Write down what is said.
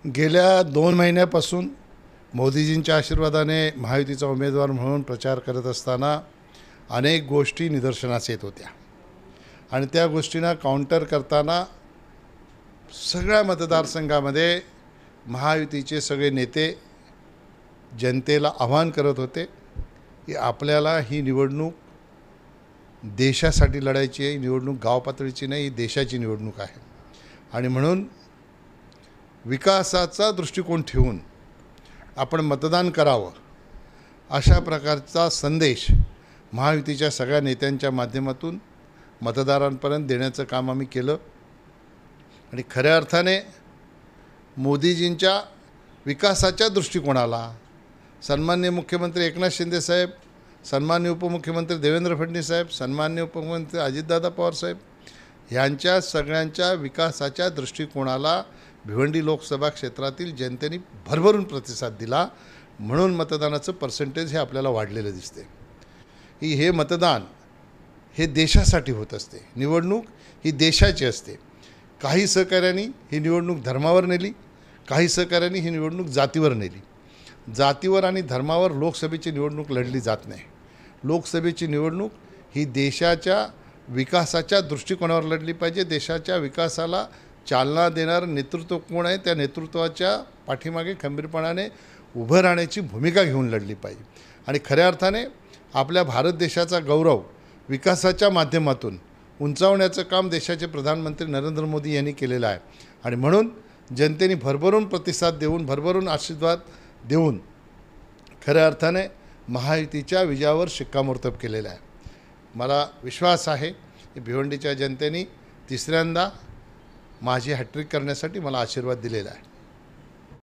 गेल्या 2 महिन्यापासून मोदीजींच्या आशीर्वादाने महायुतीचा उमेदवार म्हणून प्रचार करत असताना अनेक गोष्टी निदर्शनास येत होत्या आणि त्या गोष्टींना काउंटर करताना सगळ्या मतदारसंघामध्ये महायुतीचे सगळे नेते जनतेला आव्हान करत होते की आपल्याला ही निवडणूक देशासाठी लढायची आहे. ही निवडणूक गाव पातळीची नाही, ही देशाची निवडणूक आहे आणि म्हणून विकासाचा दृष्टिकोन ठेवून आपण मतदान करावं अशा प्रकारचा संदेश महायुतीच्या सगळ्या नेत्यांच्या माध्यमातून मतदारांपर्यंत देण्याचं काम आम्ही केलं आणि खऱ्या अर्थाने मोदीजींच्या विकासाच्या दृष्टिकोनाला सन्माननीय मुख्यमंत्री एकनाथ शिंदे साहेब, सन्माननीय उपमुख्यमंत्री देवेंद्र फडणवीस साहेब, सन्माननीय उपमुख्यमंत्री अजितदादा पवार साहेब यांच्या सगळ्यांच्या विकासाच्या दृष्टिकोनाला भिवंडी लोकसभा क्षेत्रातील जनतेने भरभरून प्रतिसाद दिला. म्हणून मतदानाचं पर्सेंटेज हे आपल्याला वाढलेलं दिसते. हे मतदान हे देशासाठी होत असते. निवडणूक ही देशाची असते. काही सहकाऱ्यांनी ही निवडणूक धर्मावर नेली, काही सहकाऱ्यांनी ही निवडणूक जातीवर नेली. जातीवर आणि धर्मावर लोकसभेची निवडणूक लढली जात नाही. लोकसभेची निवडणूक ही देशाच्या विकासाच्या दृष्टिकोनावर लढली पाहिजे. देशाच्या विकासाला चालना देणारं नेतृत्व कोण आहे त्या नेतृत्वाच्या पाठीमागे खंबीरपणाने उभं राहण्याची भूमिका घेऊन लढली पाहिजे. आणि खऱ्या अर्थाने आपल्या भारत देशाचा गौरव विकासाच्या माध्यमातून उंचावण्याचं काम देशाचे प्रधानमंत्री नरेंद्र मोदी यांनी केलेलं आहे आणि म्हणून जनतेने भरभरून प्रतिसाद देऊन, भरभरून आशीर्वाद देऊन खऱ्या अर्थाने महायुतीच्या विजयावर शिक्कामोर्तब केलेलं आहे. मला विश्वास आहे की भिवंडीच्या जनतेने तिसऱ्यांदा माझी हॅट्रिक करण्यासाठी मला आशीर्वाद दिलेला आहे.